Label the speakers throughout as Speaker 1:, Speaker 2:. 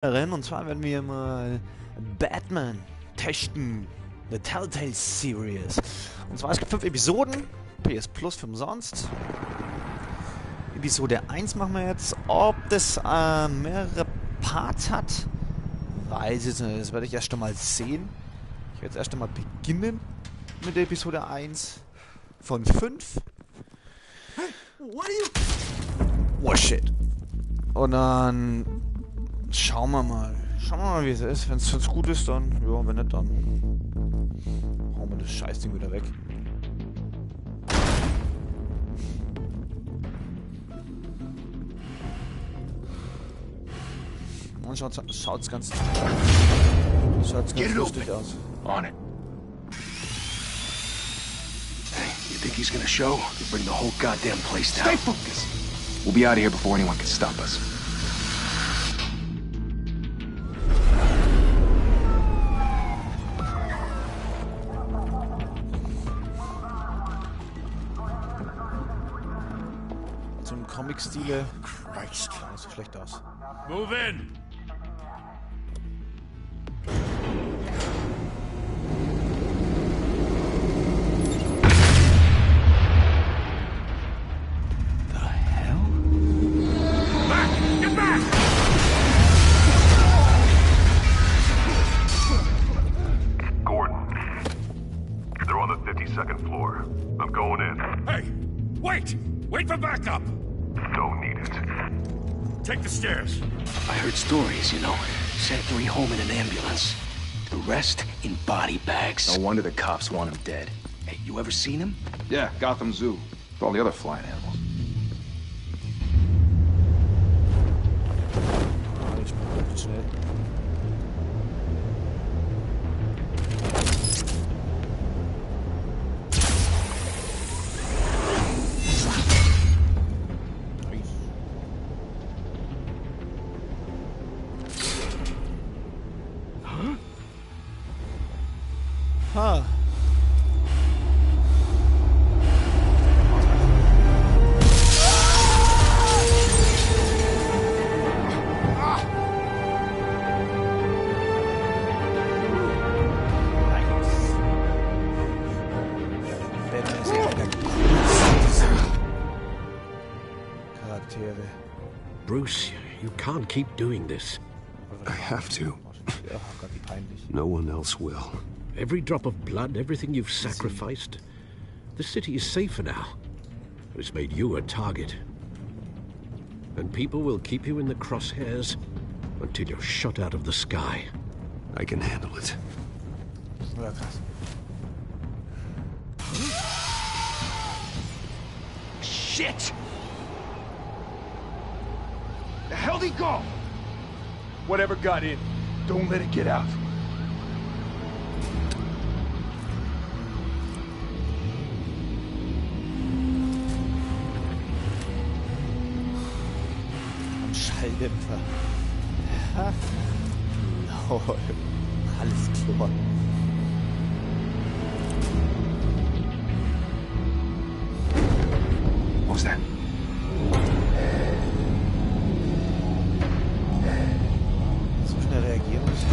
Speaker 1: Und zwar werden wir mal Batman testen. The Telltale Series. Und zwar es gibt 5 Episoden. PS Plus für umsonst. Episode 1 machen wir jetzt. Ob das mehrere Parts hat, weiß ich nicht. Das werde ich erst einmal sehen. Ich werde jetzt erst einmal beginnen mit der Episode 1 von 5. Oh shit. Und dann schauen wir mal, wie es ist. Wenn es gut ist, dann, ja, wenn nicht, dann hauen wir das Scheißding wieder weg. Und schaut's ganz lustig aus.
Speaker 2: On it. Hey, you think he's gonna show? You bring the whole goddamn place down. Stay focused. We'll be out of here before anyone can stop us.
Speaker 1: So im Comic-Stile. Christ. Ja, so schlecht aus.
Speaker 3: Move in.
Speaker 4: Second floor. I'm going in.
Speaker 3: Hey! Wait! Wait for backup!
Speaker 4: Don't need it.
Speaker 3: Take the stairs.
Speaker 2: I heard stories, you know. Sent 3 home in an ambulance. The rest in body bags.
Speaker 5: No wonder the cops want him dead.
Speaker 2: Hey, you ever seen him?
Speaker 5: Yeah, Gotham Zoo. With all the other flying animals.
Speaker 1: Ich bin schnell. Ha. Charaktere.
Speaker 6: Bruce, you can't keep doing this.
Speaker 5: I have to.
Speaker 1: Oh Gott, wie peinlich.
Speaker 5: No one else will.
Speaker 6: Every drop of blood, everything you've sacrificed. The city is safer now. It's made you a target. And people will keep you in the crosshairs until you're shot out of the sky.
Speaker 5: I can handle it.
Speaker 1: Ja, krass.
Speaker 2: Shit! The hell'd he go?
Speaker 5: Whatever got in, don't let it get out.
Speaker 1: Schalldämpfer. Ha. Lol. Alles klar.
Speaker 5: What was that?
Speaker 1: So schnell reagieren muss.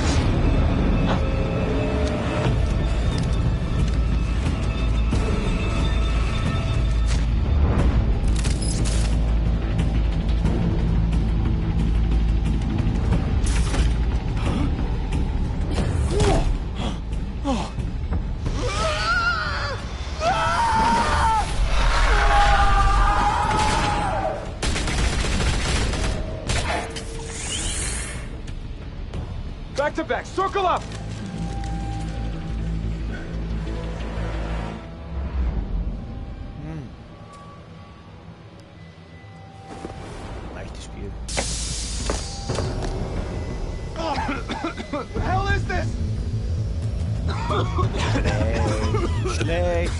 Speaker 5: Back to back, circle up!
Speaker 1: Leichtes Spiel.
Speaker 5: What the hell is this?
Speaker 1: Schlecht.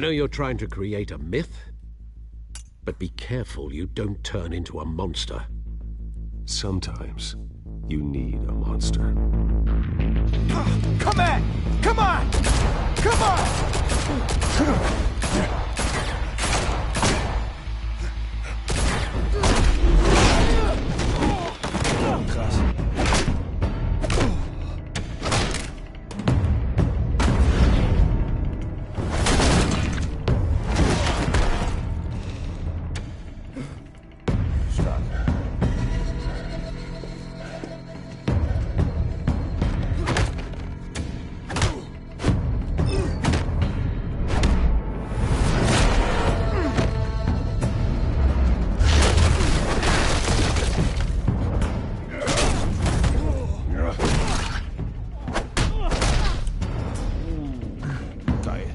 Speaker 6: I know you're trying to create a myth, but be careful you don't turn into a monster.
Speaker 7: Sometimes you need a monster.
Speaker 5: Come on! Come on! Come on!
Speaker 1: Krass. Stark. Geil.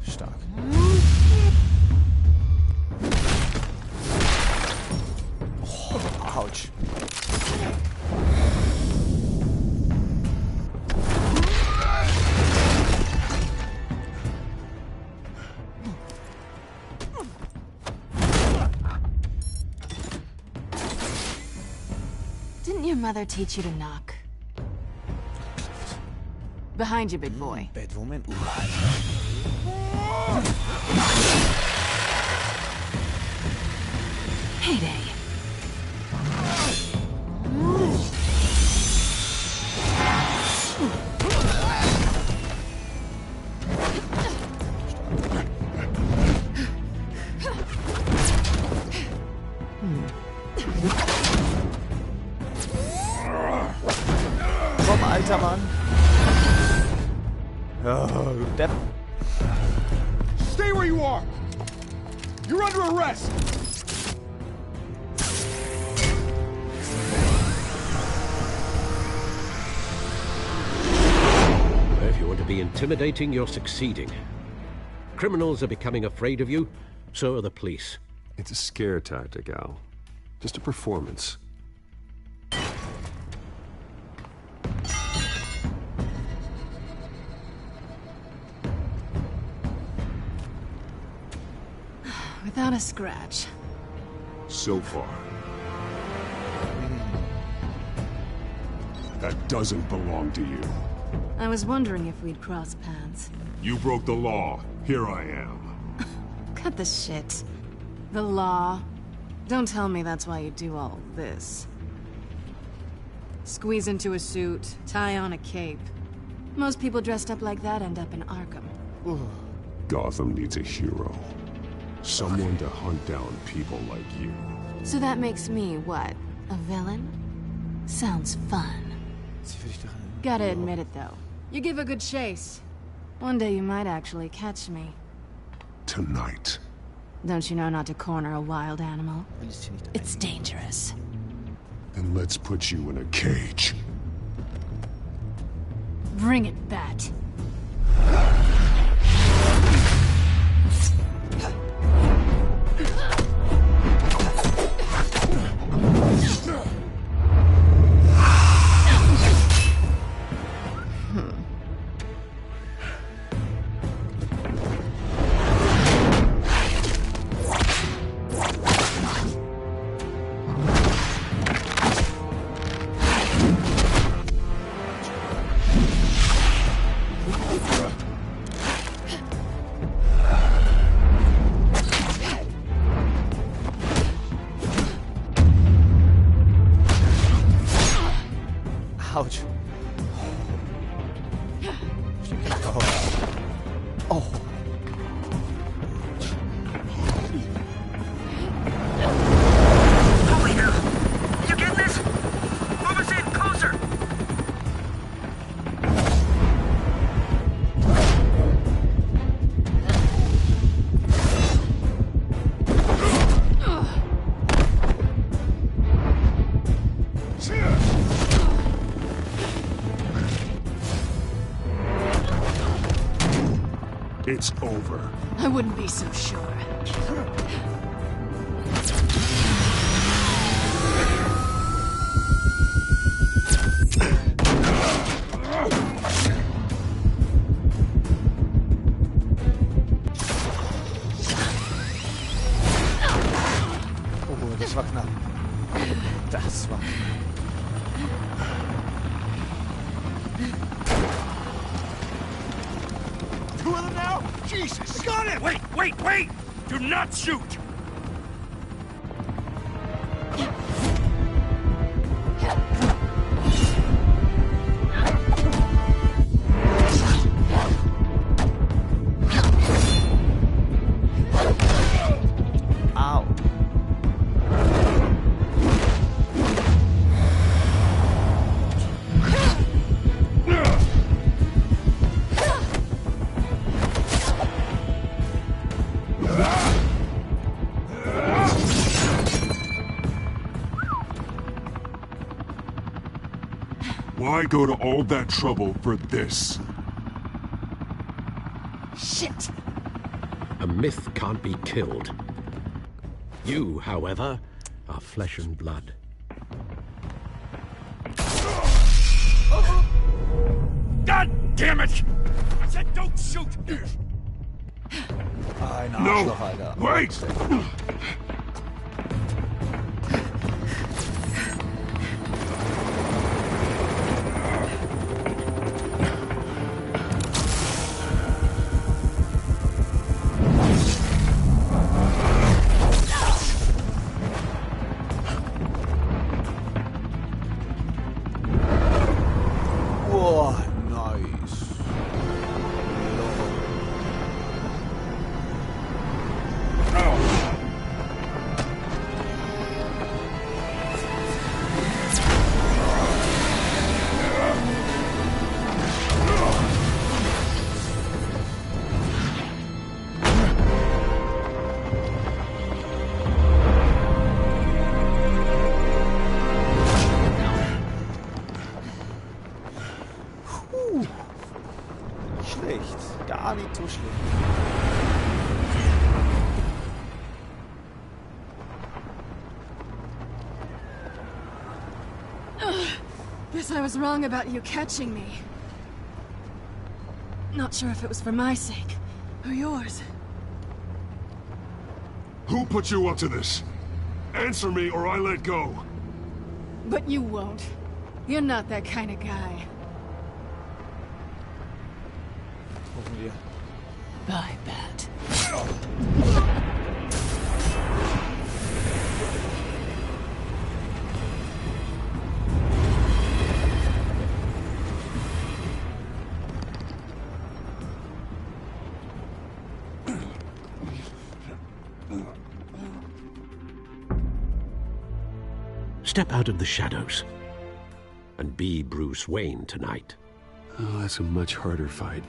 Speaker 1: Stark. Oh, ouch.
Speaker 8: Didn't your mother teach you to knock? Behind you, big boy.
Speaker 1: Batwoman.
Speaker 8: Heyday.
Speaker 1: Komm, alter Mann. Oh, du Depp.
Speaker 5: Stay where you are! You're under arrest!
Speaker 6: If you want to be intimidating, you're succeeding. Criminals are becoming afraid of you, so are the police.
Speaker 7: It's a scare tactic, Al. Just a performance.
Speaker 8: Without a scratch.
Speaker 3: So far. That doesn't belong to you.
Speaker 8: I was wondering if we'd cross paths.
Speaker 3: You broke the law. Here I am.
Speaker 8: Cut the shit. The law. Don't tell me that's why you do all this. Squeeze into a suit, tie on a cape. Most people dressed up like that end up in Arkham.
Speaker 3: Gotham needs a hero. Someone to hunt down people like you.
Speaker 8: So that makes me, what, a villain? Sounds fun. Gotta admit it, though. You give a good chase. One day you might actually catch me.
Speaker 3: Tonight.
Speaker 8: Don't you know not to corner a wild animal? It's dangerous.
Speaker 3: Then let's put you in a cage.
Speaker 8: Bring it, Bat.
Speaker 1: Ouch. Oh. Oh.
Speaker 9: Holy hell! You get this? Move us in, closer!
Speaker 3: It's over.
Speaker 8: I wouldn't be so sure.
Speaker 1: Das war knapp. Das war knapp.
Speaker 5: Two of them now? Jesus! I got him!
Speaker 9: Wait! Do not shoot!
Speaker 1: Ow.
Speaker 3: Why go to all that trouble for this?
Speaker 8: Shit!
Speaker 6: A myth can't be killed. You, however, are flesh and blood.
Speaker 9: God damn it! I said don't shoot!
Speaker 1: Ein
Speaker 3: No!
Speaker 1: Arschloch, Alter.
Speaker 3: Wait!
Speaker 1: Boah, nice. Schlecht. Gar nicht so schlecht.
Speaker 8: Guess I was wrong about you catching me. Not sure if it was for my sake or yours.
Speaker 3: Who put you up to this? Answer me or I let go.
Speaker 8: But you won't. You're not that kind of guy.
Speaker 1: Hoffen wir.
Speaker 8: I bet.
Speaker 6: Step out of the shadows and be Bruce Wayne tonight.
Speaker 7: Oh, that's a much harder fight.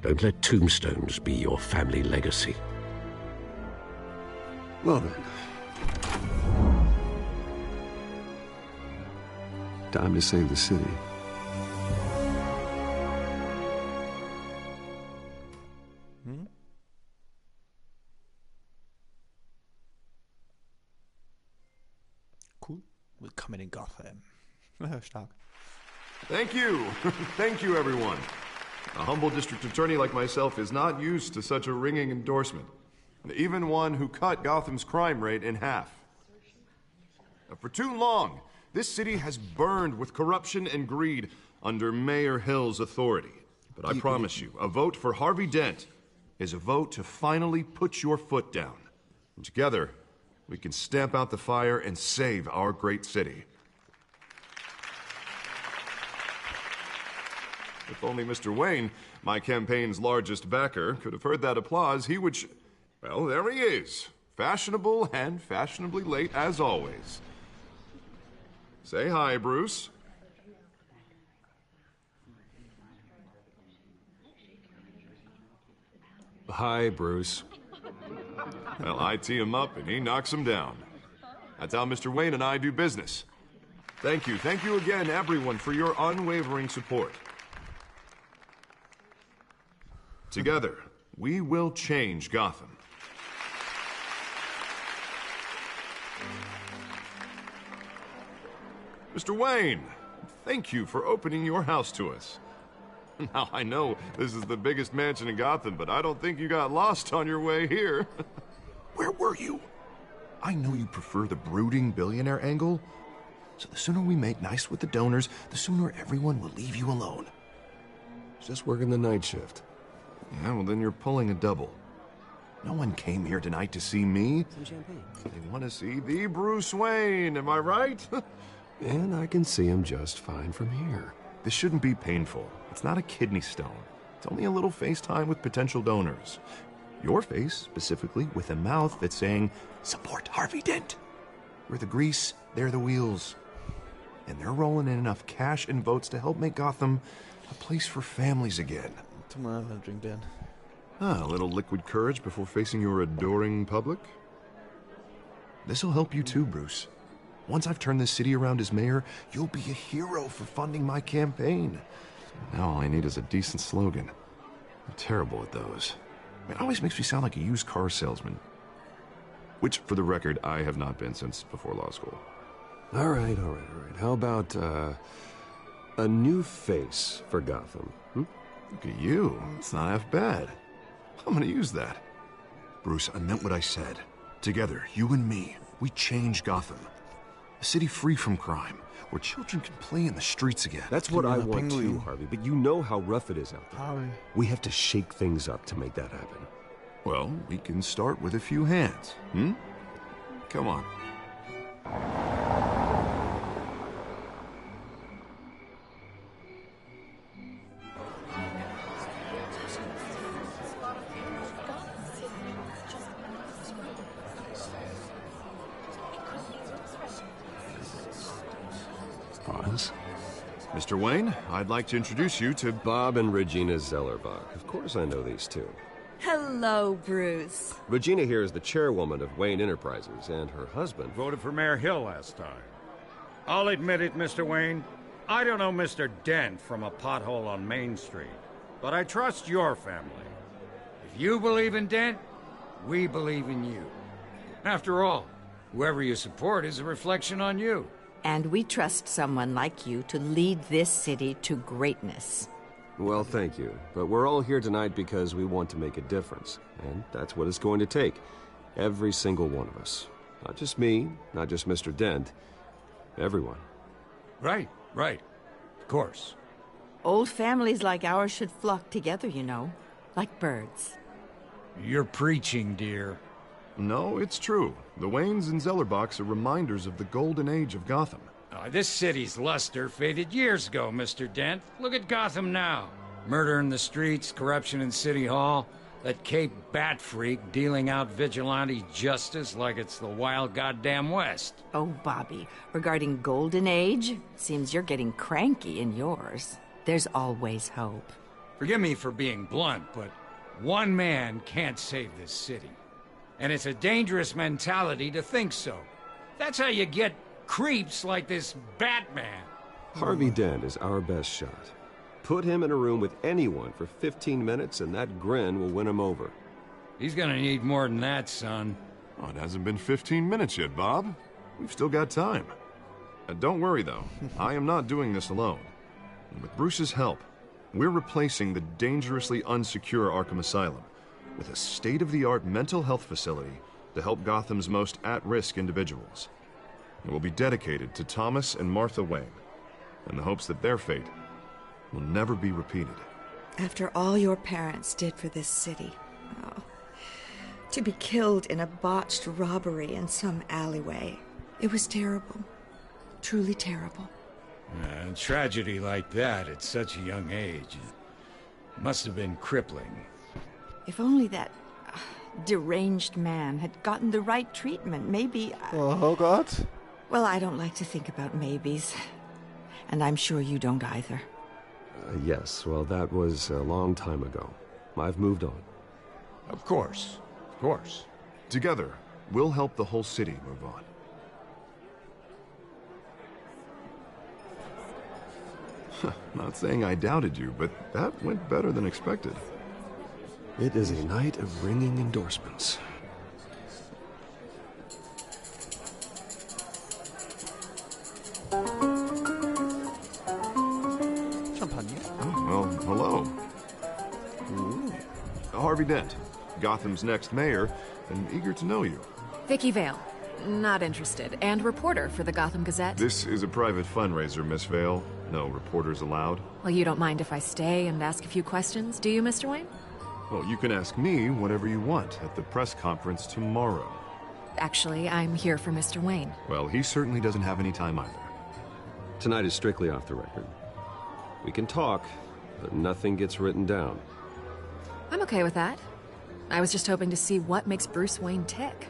Speaker 6: Don't let tombstones be your family legacy.
Speaker 7: Well then. Time to save the city.
Speaker 1: Cool. Willkommen in Gotham. Stark.
Speaker 10: Thank you. Thank you, everyone. A humble district attorney like myself is not used to such a ringing endorsement. Even one who cut Gotham's crime rate in half. For too long, this city has burned with corruption and greed under Mayor Hill's authority. But I promise you, a vote for Harvey Dent is a vote to finally put your foot down. And together, we can stamp out the fire and save our great city. If only Mr. Wayne, my campaign's largest backer, could have heard that applause, he would well, there he is. Fashionable and fashionably late as always. Say hi, Bruce.
Speaker 7: Hi, Bruce.
Speaker 10: Well, I tee him up and he knocks him down. That's how Mr. Wayne and I do business. Thank you again, everyone, for your unwavering support. Together, we will change Gotham. Mr. Wayne, thank you for opening your house to us. Now, I know this is the biggest mansion in Gotham, but I don't think you got lost on your way here.
Speaker 2: Where were you?
Speaker 10: I know you prefer the brooding billionaire angle. So the sooner we make nice with the donors, the sooner everyone will leave you alone.
Speaker 7: Just working the night shift.
Speaker 10: Yeah, well then you're pulling a double. No one came here tonight to see me.
Speaker 2: Some champagne.
Speaker 10: They want to see the Bruce Wayne, am I right?
Speaker 7: And I can see him just fine from here.
Speaker 10: This shouldn't be painful. It's not a kidney stone. It's only a little FaceTime with potential donors. Your face, specifically, with a mouth that's saying, support Harvey Dent. We're the grease, they're the wheels. And they're rolling in enough cash and votes to help make Gotham a place for families again.
Speaker 1: Tomorrow I'll drink then.
Speaker 10: A little liquid courage before facing your adoring public. This'll help you too, Bruce. Once I've turned this city around as mayor, you'll be a hero for funding my campaign. Now all I need is a decent slogan. I'm terrible at those. It always makes me sound like a used car salesman. Which, for the record, I have not been since before law school.
Speaker 7: All right. How about, a new face for Gotham?
Speaker 10: Look at you. It's not half bad. I'm gonna use that. Bruce, I meant what I said. Together, you and me, we change Gotham. A city free from crime, where children can play in the streets again.
Speaker 7: That's what I want too, Harvey, but you know how rough it is out there.
Speaker 1: Harvey.
Speaker 7: We have to shake things up to make that happen.
Speaker 10: Well, we can start with a few hands, Come on.
Speaker 7: Pause.
Speaker 10: Mr. Wayne, I'd like to introduce you to
Speaker 7: Bob and Regina Zellerbach. Of course I know these two.
Speaker 11: Hello, Bruce.
Speaker 7: Regina here is the chairwoman of Wayne Enterprises, and her husband
Speaker 12: voted for Mayor Hill last time. I'll admit it, Mr. Wayne. I don't know Mr. Dent from a pothole on Main Street, but I trust your family. If you believe in Dent, we believe in you. After all, whoever you support is a reflection on you.
Speaker 11: And we trust someone like you to lead this city to greatness.
Speaker 7: Well, thank you. But we're all here tonight because we want to make a difference. And that's what it's going to take. Every single one of us. Not just me, not just Mr. Dent. Everyone.
Speaker 12: Right. Of course.
Speaker 11: Old families like ours should flock together, you know. Like birds.
Speaker 12: You're preaching, dear.
Speaker 10: No, it's true. The Waynes and Zellerbachs are reminders of the golden age of Gotham.
Speaker 12: This city's luster faded years ago, Mr. Dent. Look at Gotham now. Murder in the streets, corruption in City Hall, that Cape Bat freak dealing out vigilante justice like it's the wild goddamn West.
Speaker 11: Oh, Bobby, regarding Golden Age, seems you're getting cranky in yours. There's always hope.
Speaker 12: Forgive me for being blunt, but one man can't save this city. And it's a dangerous mentality to think so. That's how you get creeps like this Batman.
Speaker 7: Harvey Dent is our best shot. Put him in a room with anyone for 15 minutes and that grin will win him over.
Speaker 12: He's gonna need more than that, son.
Speaker 10: Oh, it hasn't been 15 minutes yet, Bob. We've still got time. Don't worry, though. I am not doing this alone. With Bruce's help, we're replacing the dangerously unsecure Arkham Asylum with a state-of-the-art mental health facility to help Gotham's most at-risk individuals. It will be dedicated to Thomas and Martha Wayne, in the hopes that their fate will never be repeated.
Speaker 13: After all your parents did for this city, to be killed in a botched robbery in some alleyway, it was terrible. Truly terrible.
Speaker 12: A tragedy like that at such a young age must have been crippling.
Speaker 11: If only that deranged man had gotten the right treatment, maybe...
Speaker 1: Oh, God.
Speaker 11: Well, I don't like to think about maybes. And I'm sure you don't either.
Speaker 7: Yes, well, that was a long time ago. I've moved on.
Speaker 12: Of course.
Speaker 10: Together, we'll help the whole city move on. Not saying I doubted you, but that went better than expected.
Speaker 7: It is a night of ringing endorsements.
Speaker 1: Champagner.
Speaker 10: Oh, well, hello. Ooh. Harvey Dent, Gotham's next mayor, and eager to know you.
Speaker 8: Vicky Vale. Not interested. And reporter for the Gotham Gazette.
Speaker 10: This is a private fundraiser, Miss Vale. No reporters allowed.
Speaker 8: Well, you don't mind if I stay and ask a few questions, do you, Mr. Wayne?
Speaker 10: Well, you can ask me whatever you want at the press conference tomorrow.
Speaker 8: Actually, I'm here for Mr. Wayne.
Speaker 10: Well, he certainly doesn't have any time either.
Speaker 7: Tonight is strictly off the record. We can talk, but nothing gets written down.
Speaker 8: I'm okay with that. I was just hoping to see what makes Bruce Wayne tick.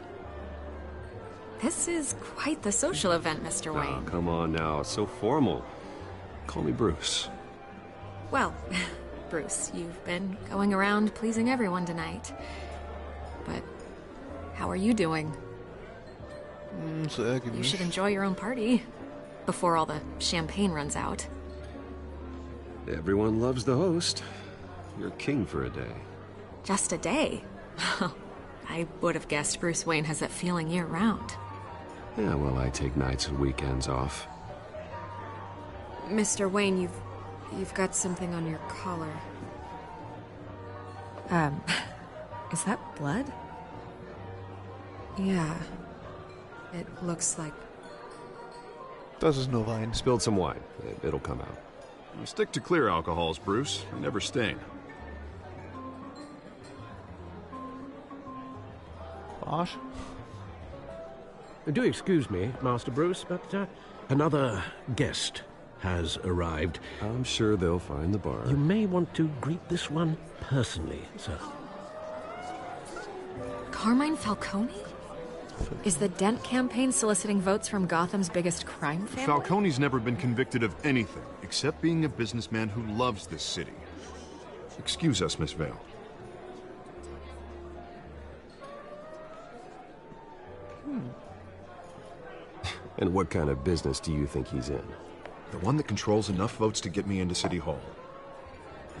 Speaker 8: This is quite the social event, Mr. Wayne.
Speaker 7: Oh, come on now, it's so formal. Call me Bruce.
Speaker 8: Well, Bruce, you've been going around pleasing everyone tonight. But how are you doing? You should enjoy your own party before all the champagne runs out.
Speaker 7: Everyone loves the host. You're king for a day.
Speaker 8: Just a day? I would have guessed Bruce Wayne has that feeling year-round.
Speaker 7: Yeah, well, I take nights and weekends off.
Speaker 8: Mr. Wayne, you've got something on your collar. Is that blood? Yeah. It looks like...
Speaker 1: Das ist nur Wein.
Speaker 7: Spilled some wine. It'll come out.
Speaker 10: You stick to clear alcohols, Bruce. You never stain.
Speaker 1: Arsch.
Speaker 6: Do excuse me, Master Bruce, but another guest has arrived.
Speaker 7: I'm sure they'll find the bar.
Speaker 6: You may want to greet this one personally, sir.
Speaker 8: Carmine Falcone? Is the Dent campaign soliciting votes from Gotham's biggest crime family?
Speaker 10: Falcone's never been convicted of anything, except being a businessman who loves this city. Excuse us, Miss Vale.
Speaker 7: And what kind of business do you think he's in?
Speaker 10: The one that controls enough votes to get me into City Hall.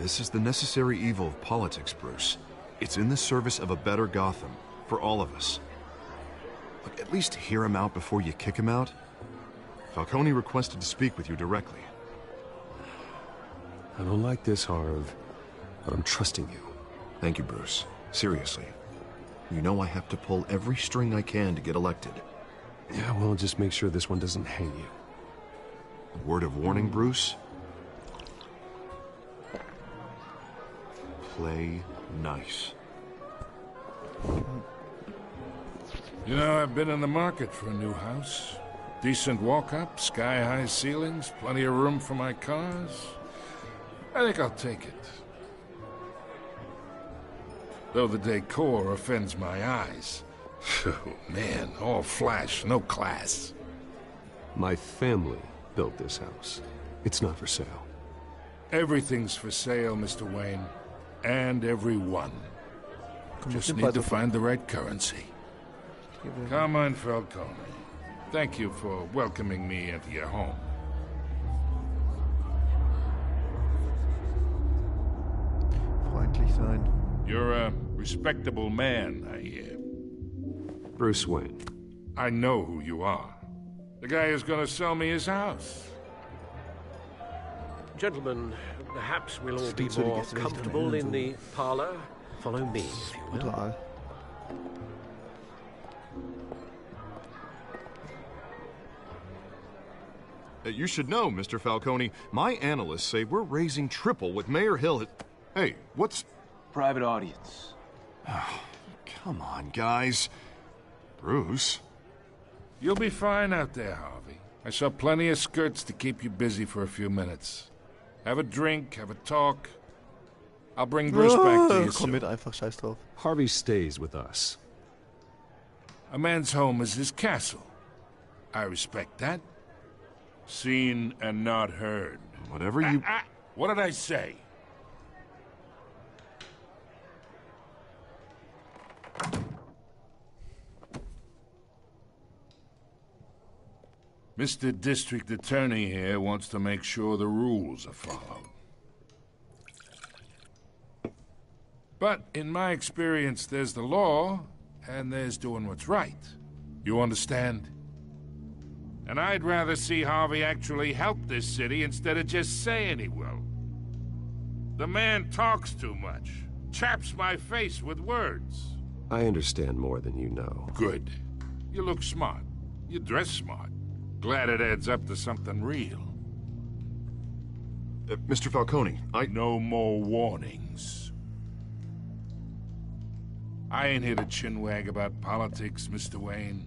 Speaker 10: This is the necessary evil of politics, Bruce. It's in the service of a better Gotham, for all of us. Look, at least hear him out before you kick him out. Falcone requested to speak with you directly.
Speaker 7: I don't like this, Harv, but I'm trusting you.
Speaker 10: Thank you, Bruce. Seriously. You know I have to pull every string I can to get elected.
Speaker 7: Yeah, well, just make sure this one doesn't hang you.
Speaker 10: A word of warning, Bruce? Play nice.
Speaker 14: You know, I've been in the market for a new house. Decent walk-up, sky-high ceilings, plenty of room for my cars. I think I'll take it. Though the decor offends my eyes. Oh, man, all flash, no class.
Speaker 7: My family built this house. It's not for sale.
Speaker 14: Everything's for sale, Mr. Wayne. And everyone. Just need to find the right currency. Carmine Falcone, thank you for welcoming me into your home.
Speaker 1: Freundlich sein.
Speaker 14: You're a respectable man, I hear.
Speaker 7: Bruce Wayne.
Speaker 14: I know who you are. The guy who's gonna sell me his house.
Speaker 6: Gentlemen, perhaps we'll all be more comfortable in the parlor. Follow me, if you will.
Speaker 10: You should know, Mr. Falcone, my analysts say we're raising triple what Mayor Hill had... Hey, what's...
Speaker 2: Private audience.
Speaker 10: Oh, come on, guys. Bruce?
Speaker 14: You'll be fine out there, Harvey. I saw plenty of skirts to keep you busy for a few minutes. Have a drink, have a talk. I'll bring Bruce back to you soon.
Speaker 1: Komm mit, einfach scheiß drauf.
Speaker 7: Harvey stays with us.
Speaker 14: A man's home is his castle. I respect that. Seen and not heard.
Speaker 10: Whatever you...
Speaker 14: What did I say? Mr. District Attorney here wants to make sure the rules are followed. But in my experience, there's the law, and there's doing what's right. You understand? And I'd rather see Harvey actually help this city instead of just saying he will. The man talks too much. Chaps my face with words.
Speaker 7: I understand more than you know.
Speaker 14: Good. You look smart. You dress smart. Glad it adds up to something real.
Speaker 10: Mr. Falcone,
Speaker 14: No more warnings. I ain't here to chinwag about politics, Mr. Wayne.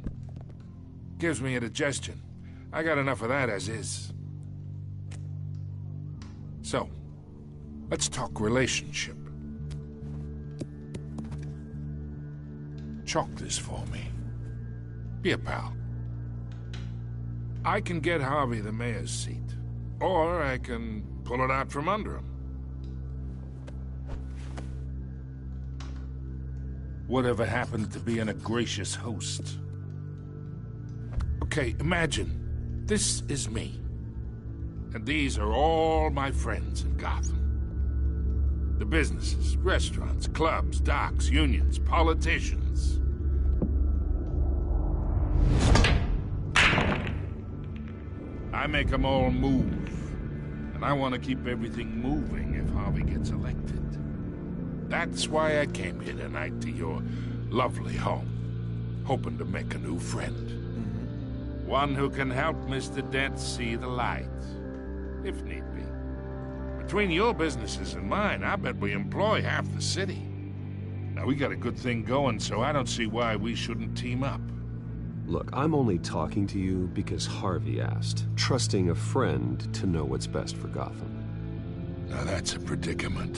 Speaker 14: Gives me indigestion. I got enough of that as is. So, let's talk relationship. Chalk this for me. Be a pal. I can get Harvey the mayor's seat, or I can pull it out from under him. Whatever happened to being a gracious host? Okay, imagine, this is me. And these are all my friends in Gotham. The businesses, restaurants, clubs, docks, unions, politicians. I make them all move. And I want to keep everything moving if Harvey gets elected. That's why I came here tonight to your lovely home, hoping to make a new friend. One who can help Mr. Dent see the light, if need be. Between your businesses and mine, I bet we employ half the city. Now, we got a good thing going, so I don't see why we shouldn't team up.
Speaker 7: Look, I'm only talking to you because Harvey asked, trusting a friend to know what's best for Gotham.
Speaker 14: Now that's a predicament.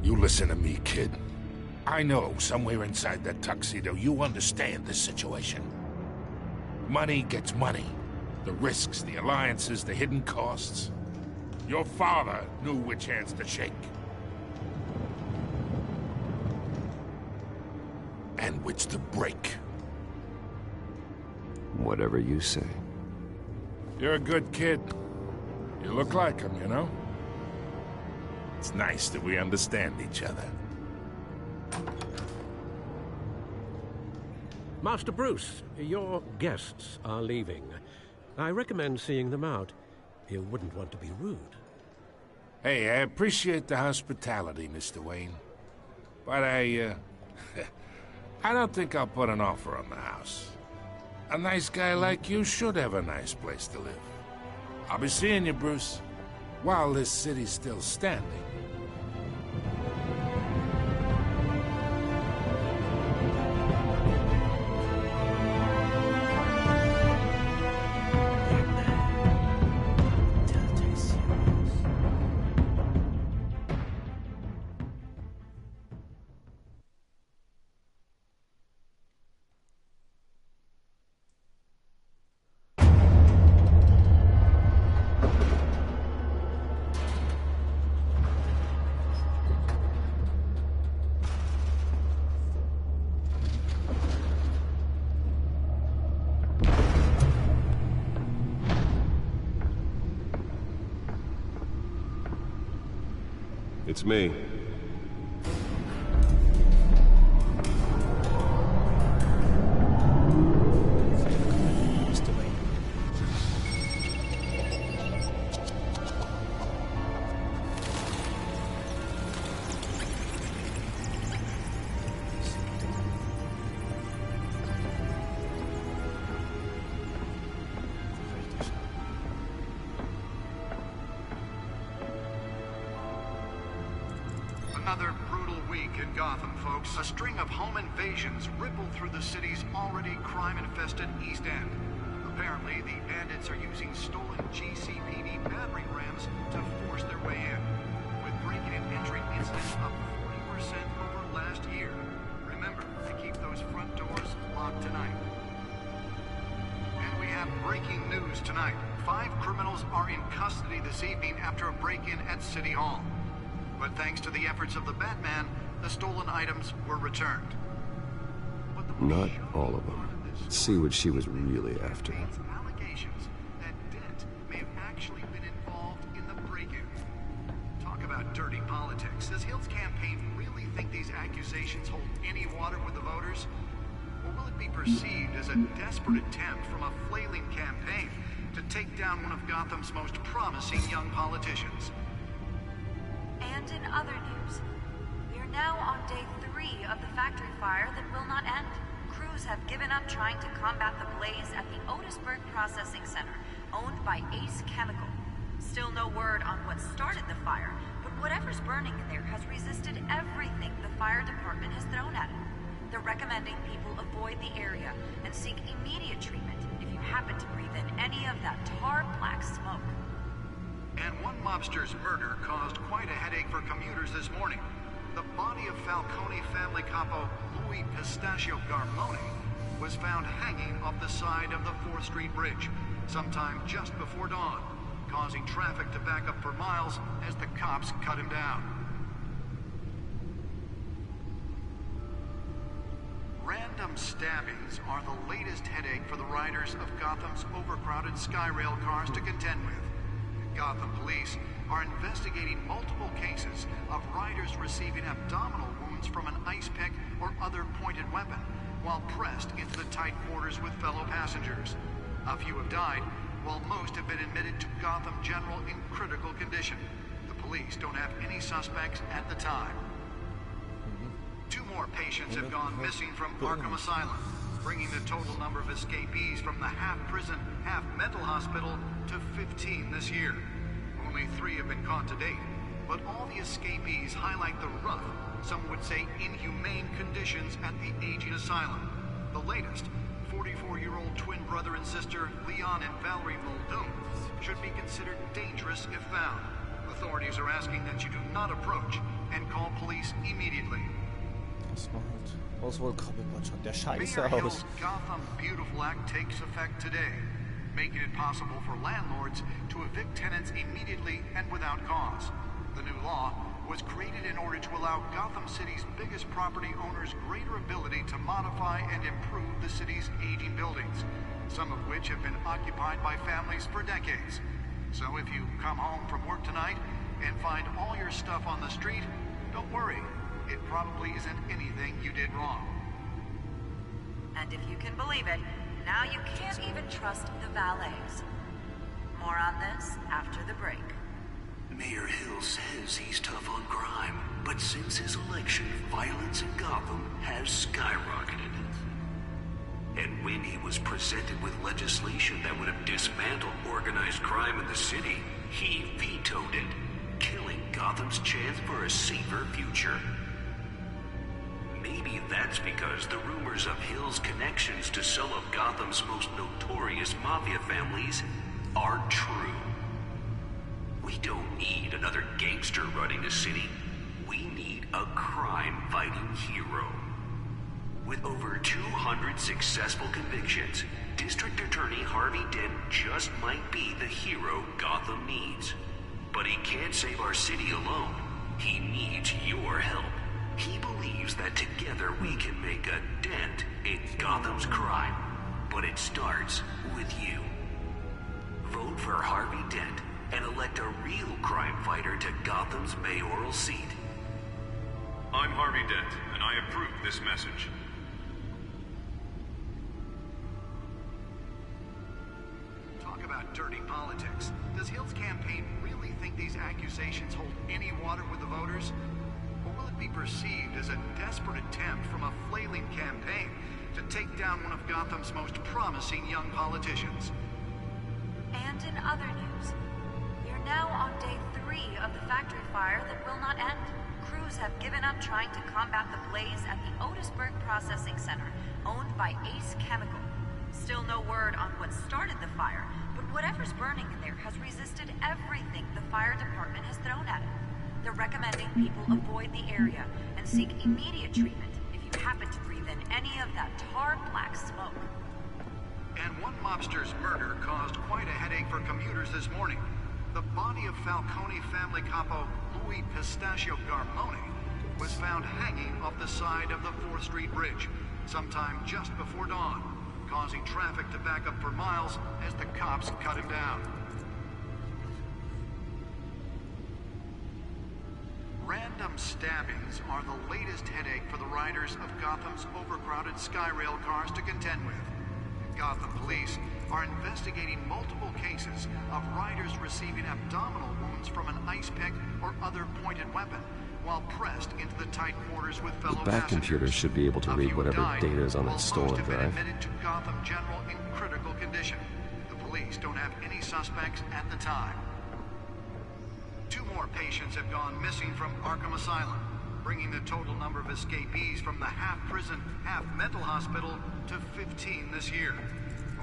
Speaker 14: You listen to me, kid. I know somewhere inside that tuxedo you understand this situation. Money gets money. The risks, the alliances, the hidden costs. Your father knew which hands to shake. And which to break.
Speaker 7: Whatever you say.
Speaker 14: You're a good kid. You look like him, you know? It's nice that we understand each other.
Speaker 6: Master Bruce, your guests are leaving. I recommend seeing them out. You wouldn't want to be rude.
Speaker 14: Hey, I appreciate the hospitality, Mr. Wayne. But I don't think I'll put an offer on the house. A nice guy like you should have a nice place to live. I'll be seeing you, Bruce, while this city's still standing.
Speaker 7: It's me.
Speaker 15: Another brutal week in Gotham, folks. A string of home invasions rippled through the city's already crime-infested East End. Apparently, the bandits are using stolen GCPD battering rams to force their way in, with break-in and entry incidents up 40% over last year. Remember to keep those front doors locked tonight. And we have breaking news tonight. 5 criminals are in custody this evening after a break-in at City Hall. But thanks to the efforts of the Batman, the stolen items were returned.
Speaker 7: Not all of them. Let's see what she was really after.
Speaker 15: Allegations that Dent may have actually been involved in the break-in. Talk about dirty politics. Does Hill's campaign really think these accusations hold any water with the voters? Or will it be perceived as a desperate attempt from a flailing campaign to take down one of Gotham's most promising young politicians?
Speaker 16: And in other news, we're We're now on day 3 of the factory fire that will not end. Crews have given up trying to combat the blaze at the Otisburg Processing Center, owned by Ace Chemical. Still no word on what started the fire, but whatever's burning in there has resisted everything the fire department has thrown at it. They're recommending people avoid the area and seek immediate treatment if you happen to breathe in any of that tar black smoke.
Speaker 15: And one mobster's murder caused quite a headache for commuters this morning. The body of Falcone family capo Louis Pistachio Garmone was found hanging off the side of the 4th Street Bridge sometime just before dawn, causing traffic to back up for miles as the cops cut him down. Random stabbings are the latest headache for the riders of Gotham's overcrowded Skyrail cars to contend with. Gotham police are investigating multiple cases of riders receiving abdominal wounds from an ice pick or other pointed weapon while pressed into the tight quarters with fellow passengers. A few have died, while most have been admitted to Gotham General in critical condition. The police don't have any suspects at the time. 2 more patients have gone missing from Arkham Asylum, bringing the total number of escapees from the half-prison, half-mental hospital to 15 this year. Only 3 have been caught to date, but all the escapees highlight the rough, some would say inhumane conditions at the aging asylum. The latest, 44-year-old twin brother and sister Leon and Valerie Muldoon, should be considered dangerous if found. Authorities are asking that you do not approach and call police immediately.
Speaker 1: Der Scheiße
Speaker 15: Mayor
Speaker 1: aus.
Speaker 15: Hill's Gotham Beautiful Act takes effect today, making it possible for landlords to evict tenants immediately and without cause. The new law was created in order to allow Gotham City's biggest property owners greater ability to modify and improve the city's aging buildings, some of which have been occupied by families for decades. So if you come home from work tonight and find all your stuff on the street, don't worry. It probably isn't anything you did wrong.
Speaker 16: And if you can believe it, now you can't even trust the valets. More on this after the break.
Speaker 17: Mayor Hill says he's tough on crime, but since his election, violence in Gotham has skyrocketed. And when he was presented with legislation that would have dismantled organized crime in the city, he vetoed it, killing Gotham's chance for a safer future. Maybe that's because the rumors of Hill's connections to some of Gotham's most notorious mafia families are true. We don't need another gangster running the city. We need a crime-fighting hero. With over 200 successful convictions, District Attorney Harvey Dent just might be the hero Gotham needs. But he can't save our city alone. He needs your help. He believes that together we can make a dent in Gotham's crime. But it starts with you. Vote for Harvey Dent and elect a real crime fighter to Gotham's mayoral seat.
Speaker 18: I'm Harvey Dent, and I approve this message.
Speaker 15: Talk about dirty politics. Does Hill's campaign really think these accusations hold any water with the voters? Or will it be perceived as a desperate attempt from a flailing campaign to take down one of Gotham's most promising young politicians?
Speaker 16: And in other news, we're now on day 3 of the factory fire that will not end. Crews have given up trying to combat the blaze at the Otisburg Processing Center, owned by Ace Chemical. Still no word on what started the fire, but whatever's burning in there has resisted everything the fire department has thrown at it. They're recommending people avoid the area and seek immediate treatment if you happen to breathe in any of that tar black smoke.
Speaker 15: And one mobster's murder caused quite a headache for commuters this morning. The body of Falcone family capo Louis Pistachio Garmone was found hanging off the side of the 4th Street Bridge sometime just before dawn, causing traffic to back up for miles as the cops cut him down. Random stabbings are the latest headache for the riders of Gotham's overcrowded Skyrail cars to contend with. Gotham police are investigating multiple cases of riders receiving abdominal wounds from an ice pick or other pointed weapon while pressed into the tight quarters with fellow
Speaker 7: The back computer should be able to read whatever data is on that stolen drive.
Speaker 15: Admitted to Gotham General in critical condition. The police don't have any suspects at the time. 2 more patients have gone missing from Arkham Asylum, bringing the total number of escapees from the half-prison, half-mental hospital to 15 this year.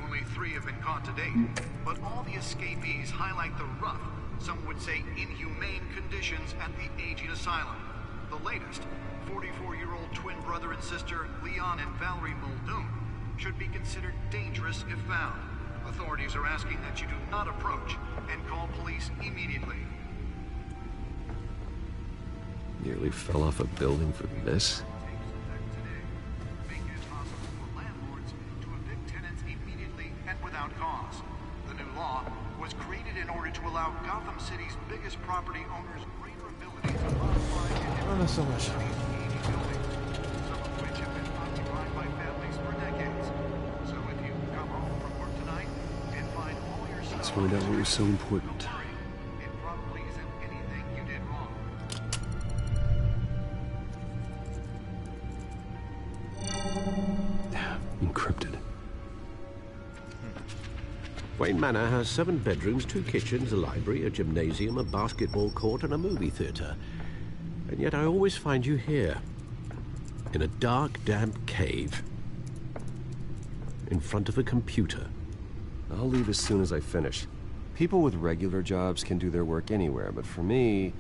Speaker 15: Only 3 have been caught to date, but all the escapees highlight the rough, some would say inhumane conditions at the aging asylum. The latest, 44-year-old twin brother and sister Leon and Valerie Muldoon, should be considered dangerous if found. Authorities are asking that you do not approach and call police immediately.
Speaker 7: Nearly fell off a building for this?
Speaker 15: Without cause. The new law was created in order to allow Gotham City's biggest property owners greater ability to modify and
Speaker 1: Not so much.
Speaker 15: buildings, some of which have been occupied by families for decades. So if you come home from work tonight and find all your stuff,
Speaker 7: Let's find out what was so important.
Speaker 15: don't worry. It probably isn't anything you did wrong.
Speaker 7: Encrypted.
Speaker 6: Wayne Manor has 7 bedrooms, 2 kitchens, a library, a gymnasium, a basketball court, and a movie theater. And yet I always find you here, in a dark, damp cave, in front of a computer.
Speaker 7: I'll leave as soon as I finish. People with regular jobs can do their work anywhere, but for me,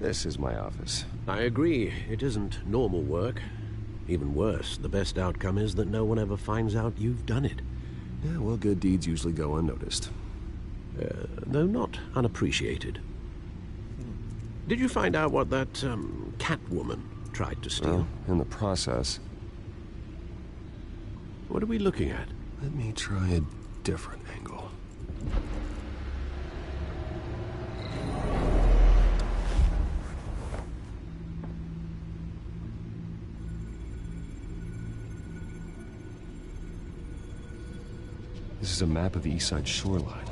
Speaker 7: this is my office.
Speaker 6: I agree, it isn't normal work. Even worse, the best outcome is that no one ever finds out you've done it.
Speaker 7: Yeah, well, good deeds usually go unnoticed.
Speaker 6: Though not unappreciated. Did you find out what that, Catwoman tried to steal?
Speaker 7: Well, in the process.
Speaker 6: What are we looking at?
Speaker 7: Let me try a different angle. This is a map of the East Side shoreline.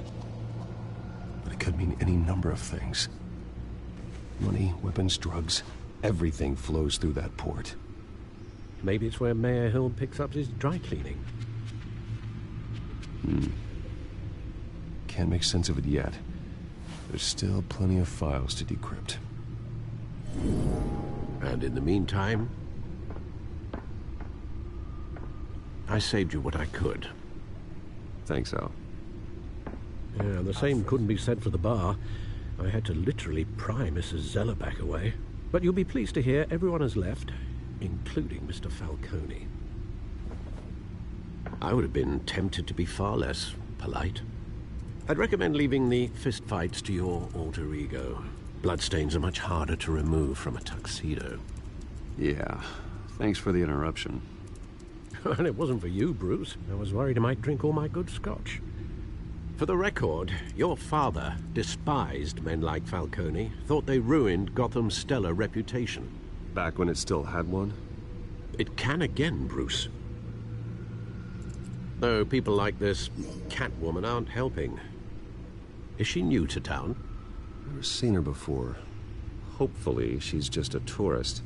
Speaker 7: But it could mean any number of things. Money, weapons, drugs, everything flows through that port.
Speaker 6: Maybe it's where Mayor Hill picks up his dry cleaning.
Speaker 7: Can't make sense of it yet. There's still plenty of files to decrypt.
Speaker 6: And in the meantime, I saved you what I could.
Speaker 7: Thanks, Al.
Speaker 6: Yeah, the same couldn't be said for the bar. I had to literally pry Mrs. Zeller back away. But you'll be pleased to hear everyone has left, including Mr. Falcone. I would have been tempted to be far less polite. I'd recommend leaving the fistfights to your alter ego. Bloodstains are much harder to remove from a tuxedo.
Speaker 7: Yeah, thanks for the interruption.
Speaker 6: And it wasn't for you, Bruce. I was worried I might drink all my good scotch. For the record, your father despised men like Falcone, thought they ruined Gotham's stellar reputation.
Speaker 7: Back when it still had one?
Speaker 6: It can again, Bruce. Though people like this Catwoman aren't helping. Is she new to town?
Speaker 7: Never seen her before. Hopefully, she's just a tourist.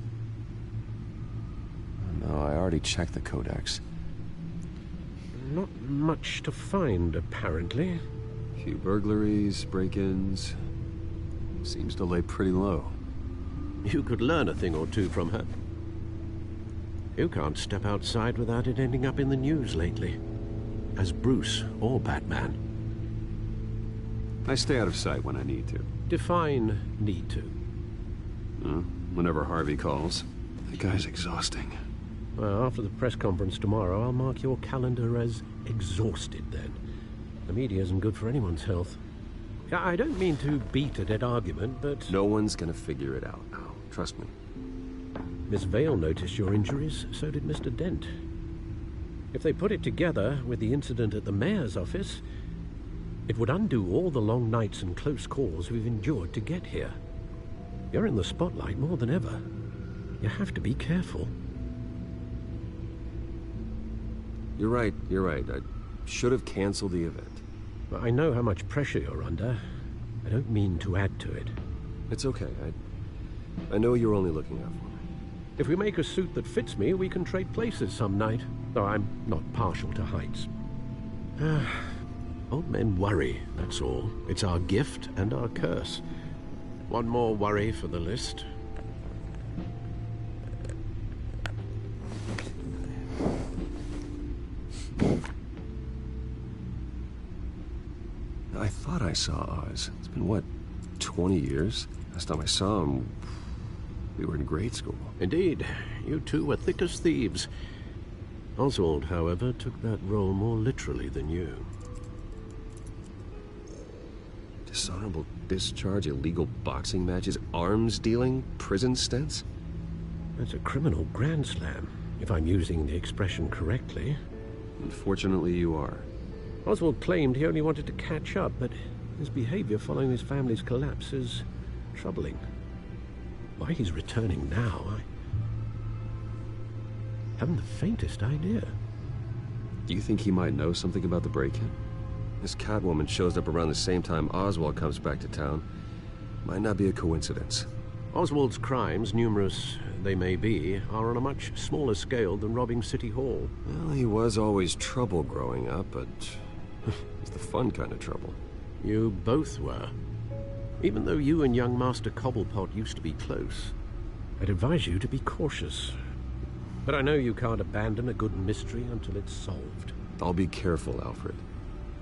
Speaker 7: No, I already checked the codex.
Speaker 6: Not much to find, apparently.
Speaker 7: Few burglaries, break-ins. Seems to lay pretty low.
Speaker 6: You could learn a thing or two from her. You can't step outside without it ending up in the news lately. As Bruce or Batman.
Speaker 7: I stay out of sight when I need to.
Speaker 6: Define need to.
Speaker 7: Whenever Harvey calls. That guy's exhausting.
Speaker 6: Well, after the press conference tomorrow, I'll mark your calendar as exhausted then. The media isn't good for anyone's health. I don't mean to beat a dead argument, but...
Speaker 7: No one's gonna figure it out now. Trust me.
Speaker 6: Miss Vale noticed your injuries, so did Mr. Dent. If they put it together with the incident at the mayor's office, it would undo all the long nights and close calls we've endured to get here. You're in the spotlight more than ever. You have to be careful.
Speaker 7: You're right. I should have canceled the event.
Speaker 6: I know how much pressure you're under. I don't mean to add to it.
Speaker 7: It's okay. I know you're only looking out for me.
Speaker 6: If we make a suit that fits me, we can trade places some night. Though I'm not partial to heights. Old men worry, that's all. It's our gift and our curse. One more worry for the list.
Speaker 7: I thought I saw Oz. It's been, what, 20 years? Last time I saw him, we were in grade school.
Speaker 6: Indeed. You two were thick as thieves. Oswald, however, took that role more literally than you.
Speaker 7: Dishonorable discharge, illegal boxing matches, arms dealing, prison stints?
Speaker 6: That's a criminal grand slam, if I'm using the expression correctly.
Speaker 7: Unfortunately, you are.
Speaker 6: Oswald claimed he only wanted to catch up, but his behavior following his family's collapse is troubling. Why he's returning now, I haven't the faintest idea.
Speaker 7: Do you think he might know something about the break-in? This Catwoman shows up around the same time Oswald comes back to town. Might not be a coincidence.
Speaker 6: Oswald's crimes, numerous they may be, are on a much smaller scale than robbing City Hall.
Speaker 7: Well, he was always trouble growing up, but it's the fun kind of trouble.
Speaker 6: You both were. Even though you and young Master Cobblepot used to be close, I'd advise you to be cautious. But I know you can't abandon a good mystery until it's solved.
Speaker 7: I'll be careful, Alfred.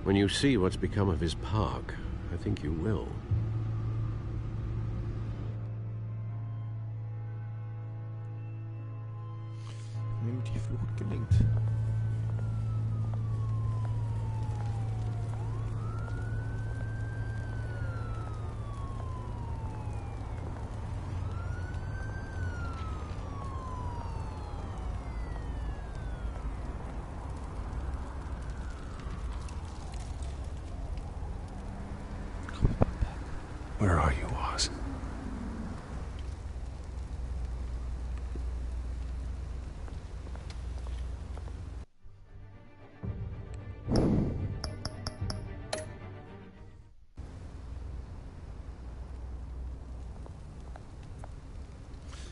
Speaker 6: When you see what's become of his park, I think you will.
Speaker 1: Nimm die Flucht gelingt.
Speaker 7: Where are you, Oz?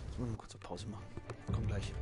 Speaker 1: Jetzt müssen wir kurz eine Pause machen. Komm gleich.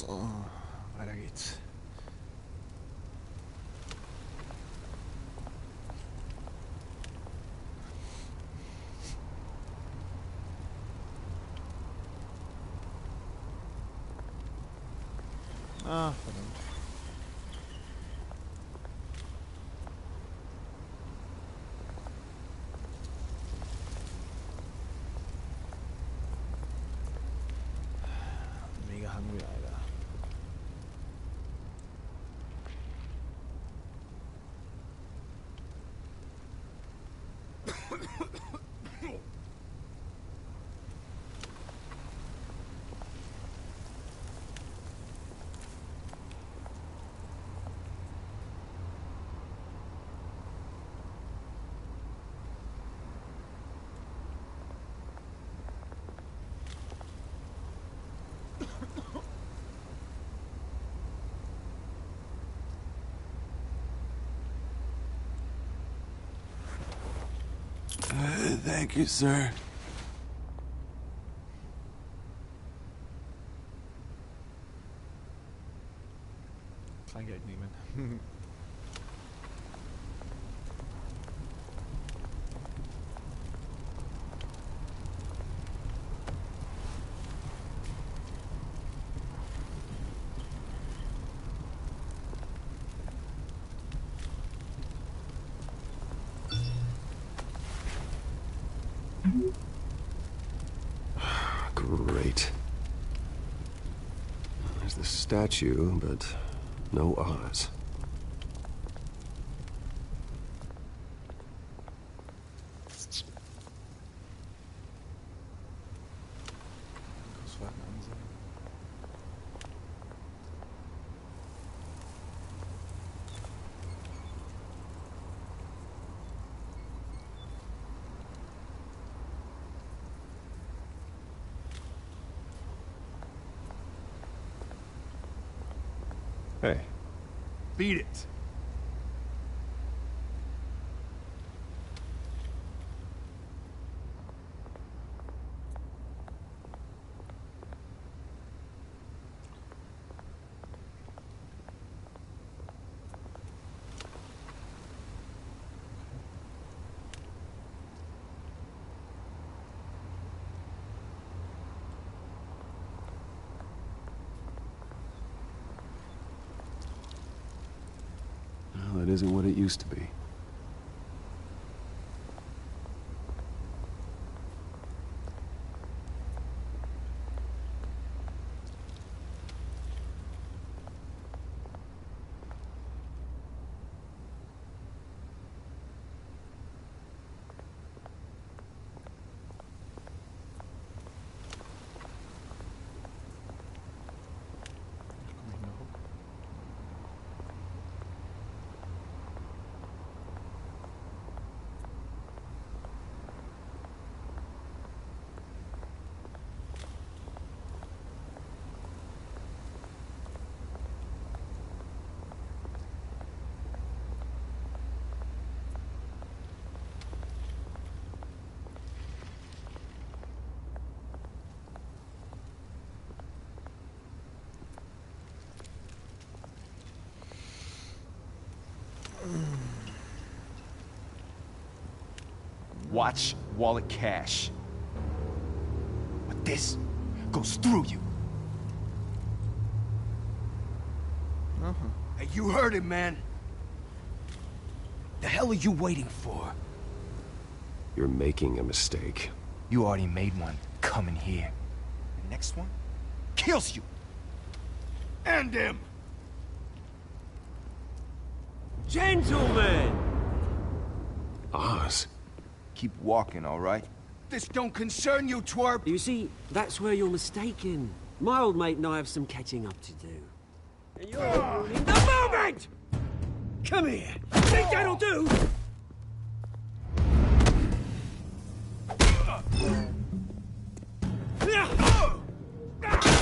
Speaker 1: So, weiter geht's. Ah, verdammt. Mega hungry, Alter.
Speaker 19: Thank you, sir.
Speaker 1: Kleingeld nehmen.
Speaker 7: Great. There's the statue, but no Oz. Hey.
Speaker 19: Beat it.
Speaker 7: That isn't what it used to be.
Speaker 2: Watch wallet cash. But this goes through you. Hey, you heard it, man. The hell are you waiting for?
Speaker 7: You're making a mistake.
Speaker 2: You already made one coming here. The next one kills you. And him.
Speaker 19: Gentlemen!
Speaker 7: Oz.
Speaker 2: Keep walking, all right? This don't concern you, twerp!
Speaker 20: You see, that's where you're mistaken. My old mate and I have some catching up to do. And you're ruining the moment! Come here! Think that'll do?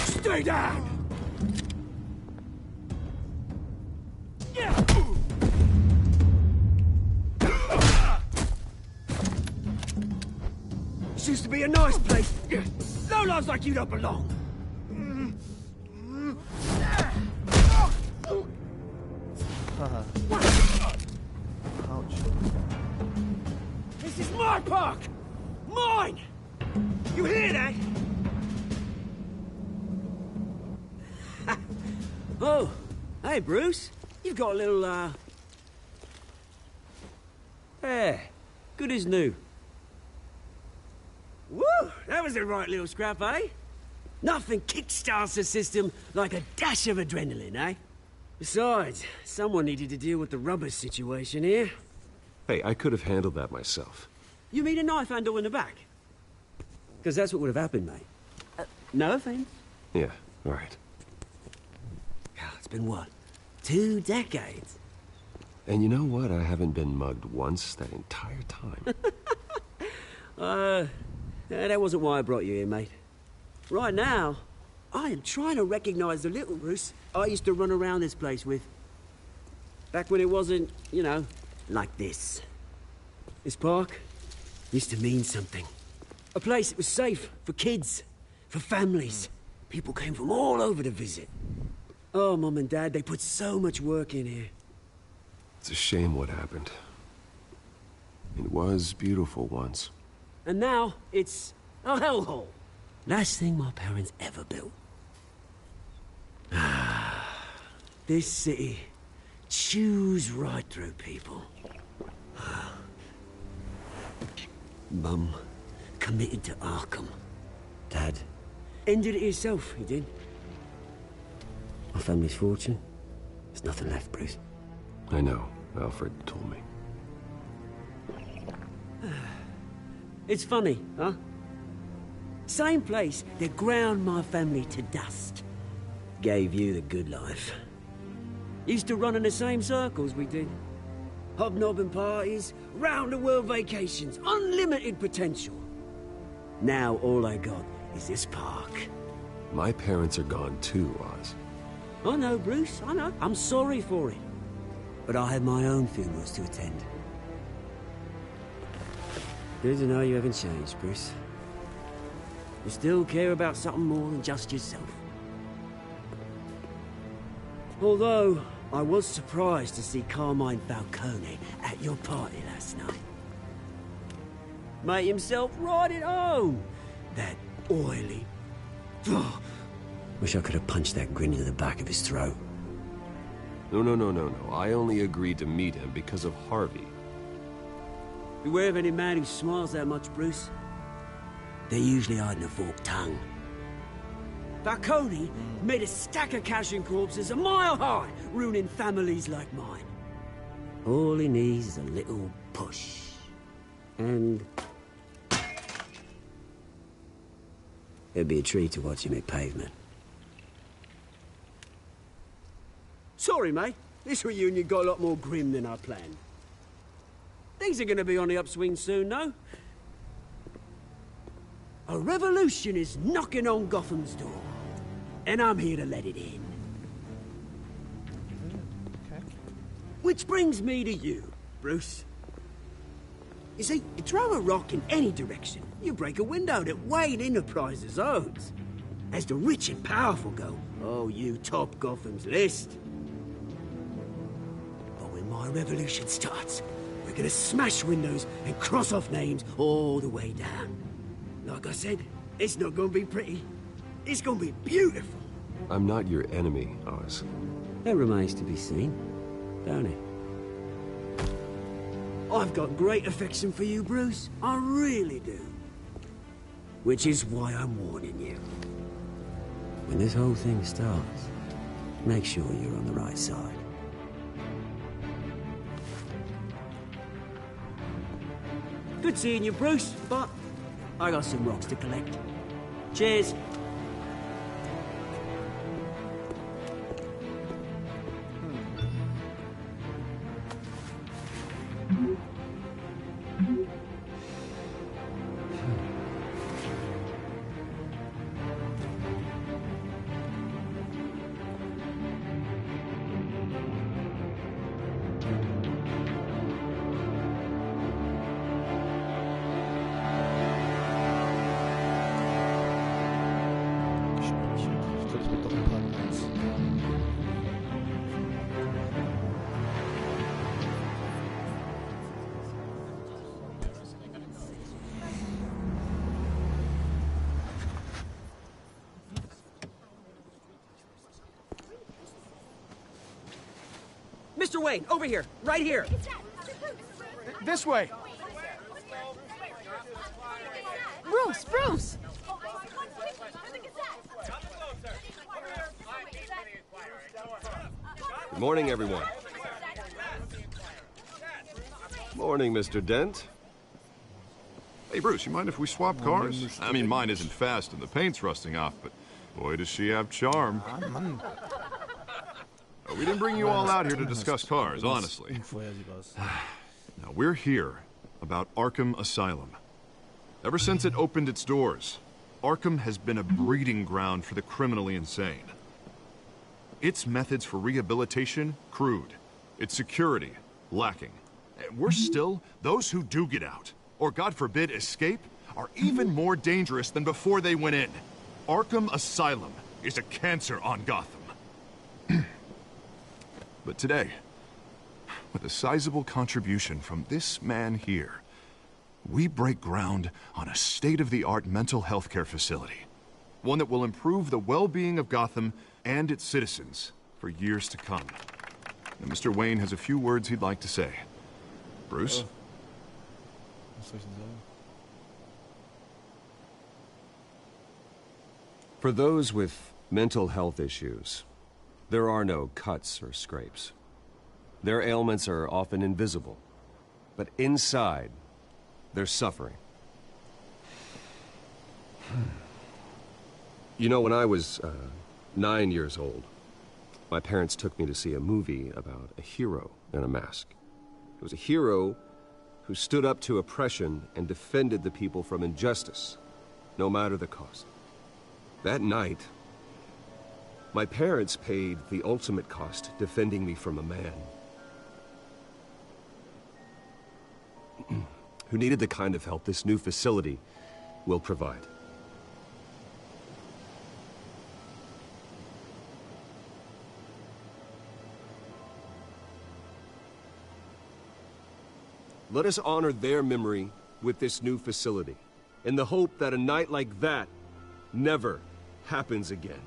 Speaker 19: Stay down!
Speaker 20: This used to be a nice place. No lives like you don't belong.
Speaker 1: Ouch.
Speaker 20: This is my park! Mine! You hear that? Oh, hey, Bruce. You've got a little, Yeah, good as new. Woo! That was a right little scrap, eh? Nothing kickstarts the system like a dash of adrenaline, eh? Besides, someone needed to deal with the rubber situation here.
Speaker 7: Hey, I could have handled that myself.
Speaker 20: You mean a knife handle in the back? Because that's what would have happened, mate. No offense.
Speaker 7: Yeah, all right.
Speaker 20: It's been, what, 2 decades?
Speaker 7: And you know what? I haven't been mugged once that entire time.
Speaker 20: That wasn't why I brought you here, mate. Right now, I am trying to recognize the little Bruce I used to run around this place with. Back when it wasn't, you know, like this. This park used to mean something. A place that was safe for kids, for families. People came from all over to visit. Oh, Mum and Dad, they put so much work in here.
Speaker 7: It's a shame what happened. It was beautiful once.
Speaker 20: And now, it's a hellhole. Last thing my parents ever built. This city chews right through people. Mum committed to Arkham. Dad ended it himself, he did. My family's fortune, there's nothing left, Bruce.
Speaker 7: I know. Alfred told me.
Speaker 20: It's funny, huh? Same place that ground my family to dust. Gave you the good life. Used to run in the same circles we did. Hobnobbing parties, round-the-world vacations, unlimited potential. Now all I got is this park.
Speaker 7: My parents are gone too, Oz.
Speaker 20: I know, Bruce, I know. I'm sorry for it. But I have my own funerals to attend. Good to know you haven't changed, Bruce. You still care about something more than just yourself. Although, I was surprised to see Carmine Falcone at your party last night. Made himself right at home. That oily... Wish I could have punched that grin into the back of his throat.
Speaker 7: No. I only agreed to meet him because of Harvey.
Speaker 20: Beware of any man who smiles that much, Bruce. They're usually hiding a forked tongue. Falcone made a stack of cash and corpses a mile high, ruining families like mine. All he needs is a little push. And... it'd be a treat to watch him hit pavement. Sorry, mate. This reunion got a lot more grim than I planned. Things are gonna be on the upswing soon, no? A revolution is knocking on Gotham's door. And I'm here to let it in.
Speaker 1: Okay.
Speaker 20: Which brings me to you, Bruce. You see, you throw a rock in any direction, you break a window that Wayne Enterprises owns. As the rich and powerful go, oh, you top Gotham's list. But when my revolution starts, we're gonna smash windows and cross off names all the way down. Like I said, it's not gonna be pretty. It's gonna be beautiful.
Speaker 7: I'm not your enemy, Oz.
Speaker 20: That remains to be seen, don't it? I've got great affection for you, Bruce. I really do. Which is why I'm warning you. When this whole thing starts, make sure you're on the right side. Good seeing you, Bruce, but I got some rocks to collect. Cheers. Mr. Wayne, over here. Right here.
Speaker 5: This way.
Speaker 8: Bruce!
Speaker 7: Good morning, everyone. Morning, Mr. Dent.
Speaker 10: Hey, Bruce, you mind if we swap cars? I mean, mine isn't fast and the paint's rusting off, but boy, does she have charm. We didn't bring you all out here to discuss cars, honestly. Now, we're here about Arkham Asylum. Ever since it opened its doors, Arkham has been a breeding ground for the criminally insane. Its methods for rehabilitation, crude. Its security, lacking. And worse still, those who do get out, or God forbid escape, are even more dangerous than before they went in. Arkham Asylum is a cancer on Gotham. But today, with a sizable contribution from this man here, we break ground on a state-of-the-art mental health care facility. One that will improve the well-being of Gotham and its citizens for years to come. And Mr. Wayne has a few words he'd like to say. Bruce?
Speaker 7: For those with mental health issues, there are no cuts or scrapes. Their ailments are often invisible, but inside, they're suffering. You know, when I was 9 years old, my parents took me to see a movie about a hero in a mask. It was a hero who stood up to oppression and defended the people from injustice, no matter the cost. That night, my parents paid the ultimate cost defending me from a man who needed the kind of help this new facility will provide. Let us honor their memory with this new facility, in the hope that a night like that never happens again.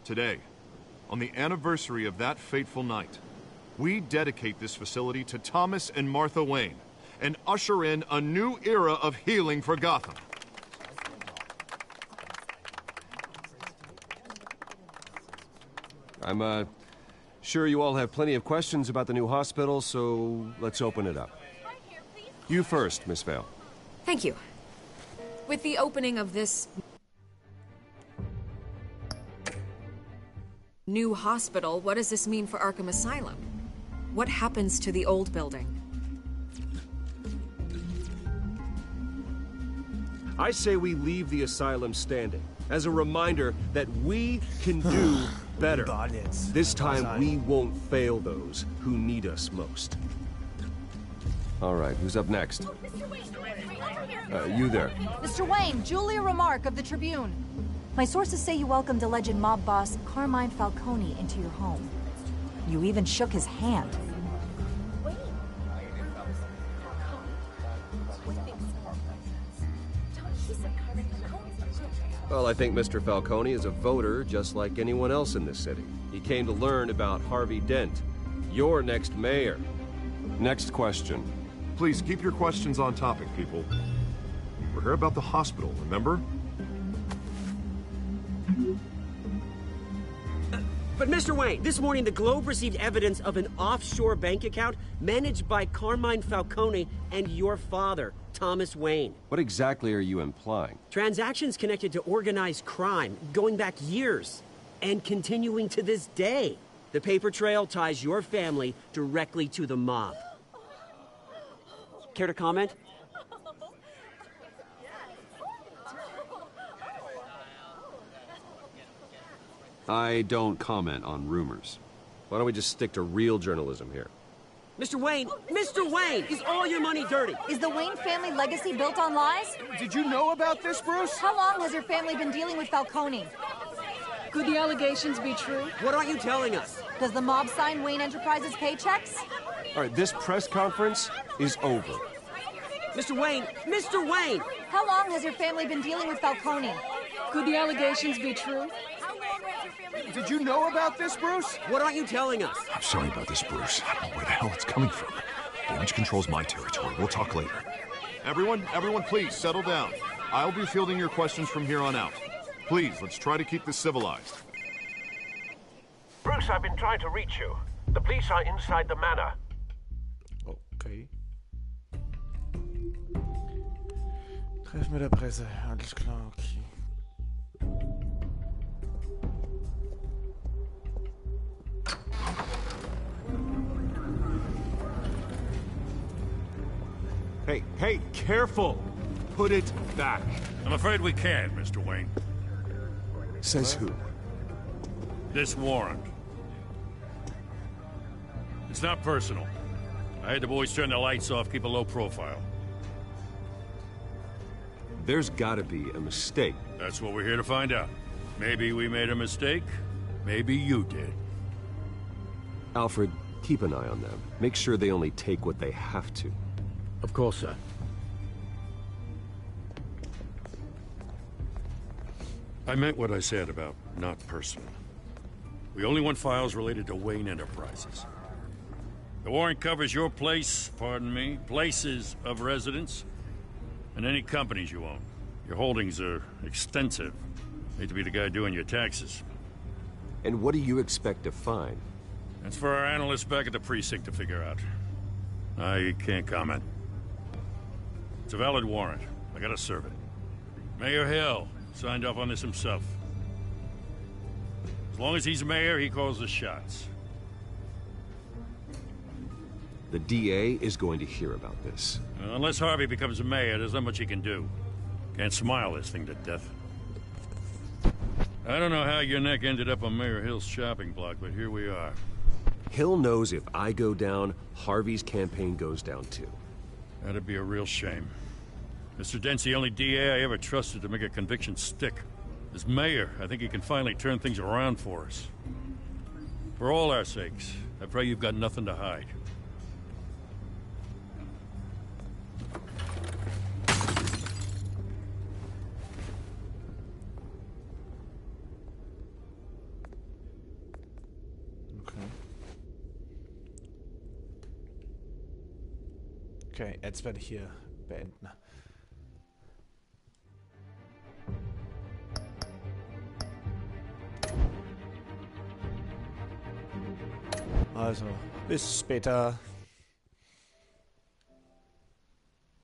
Speaker 10: Today, on the anniversary of that fateful night, we dedicate this facility to Thomas and Martha Wayne and usher in a new era of healing for Gotham.
Speaker 7: I'm sure you all have plenty of questions about the new hospital, so let's open it up. You first, Miss Vale.
Speaker 21: Thank you. With the opening of this new hospital, what does this mean for Arkham Asylum? What happens to the old building?
Speaker 7: I say we leave the asylum standing, as a reminder that we can do better. This time we won't fail those who need us most. All right, who's up next? You there.
Speaker 22: Mr. Wayne, Julia Remark of the Tribune. My sources say you welcomed alleged mob boss Carmine Falcone into your home. You even shook his hand.
Speaker 7: Well, I think Mr. Falcone is a voter just like anyone else in this city. He came to learn about Harvey Dent, your next mayor. Next question.
Speaker 10: Please keep your questions on topic, people. We're here about the hospital, remember?
Speaker 20: But Mr. Wayne, this morning the Globe received evidence of an offshore bank account managed by Carmine Falcone and your father, Thomas Wayne.
Speaker 7: What exactly are you implying?
Speaker 20: Transactions connected to organized crime, going back years, and continuing to this day. The paper trail ties your family directly to the mob. Care to comment?
Speaker 7: I don't comment on rumors. Why don't we just stick to real journalism here?
Speaker 20: Mr. Wayne! Mr. Wayne! Is all your money dirty?
Speaker 22: Is the Wayne family legacy built on lies?
Speaker 5: Did you know about this, Bruce?
Speaker 22: How long has your family been dealing with Falcone?
Speaker 8: Could the allegations be true?
Speaker 20: What aren't you telling us?
Speaker 22: Does the mob sign Wayne Enterprises paychecks?
Speaker 7: All right, this press conference is over.
Speaker 20: Mr. Wayne! Mr. Wayne!
Speaker 22: How long has your family been dealing with Falcone?
Speaker 8: Could the allegations be true?
Speaker 19: Did you know about this, Bruce?
Speaker 20: What aren't you telling us?
Speaker 2: I'm sorry about this, Bruce. I don't know where the hell it's coming from. Damage control's my territory. We'll talk later.
Speaker 10: Everyone, please, settle down. I'll be fielding your questions from here on out. Please, let's try to keep this civilized.
Speaker 4: Bruce, I've been trying to reach you. The police are inside the manor.
Speaker 1: Okay. Treffen mit der Presse. Alles klar, okay.
Speaker 7: Hey, careful! Put it back.
Speaker 12: I'm afraid we can't, Mr. Wayne.
Speaker 2: Says who?
Speaker 12: This warrant. It's not personal. I had the boys turn the lights off, keep a low profile.
Speaker 7: There's gotta be a mistake.
Speaker 12: That's what we're here to find out. Maybe we made a mistake. Maybe you did.
Speaker 7: Alfred, keep an eye on them. Make sure they only take what they have to.
Speaker 6: Of course, sir.
Speaker 12: I meant what I said about not personal. We only want files related to Wayne Enterprises. The warrant covers your place, pardon me, places of residence, and any companies you own. Your holdings are extensive. Hate to be the guy doing your taxes.
Speaker 7: And what do you expect to find?
Speaker 12: That's for our analysts back at the precinct to figure out. I can't comment. It's a valid warrant. I gotta serve it. Mayor Hill signed off on this himself. As long as he's mayor, he calls the shots.
Speaker 7: The DA is going to hear about this.
Speaker 12: Unless Harvey becomes a mayor, there's not much he can do. Can't smile this thing to death. I don't know how your neck ended up on Mayor Hill's shopping block, but here we are.
Speaker 7: Hill knows if I go down, Harvey's campaign goes down too.
Speaker 12: That'd be a real shame. Mr. Dent's the only DA I ever trusted to make a conviction stick. As mayor, I think he can finally turn things around for us. For all our sakes, I pray you've got nothing to hide.
Speaker 1: Okay, jetzt werde ich hier beenden. Also, bis später.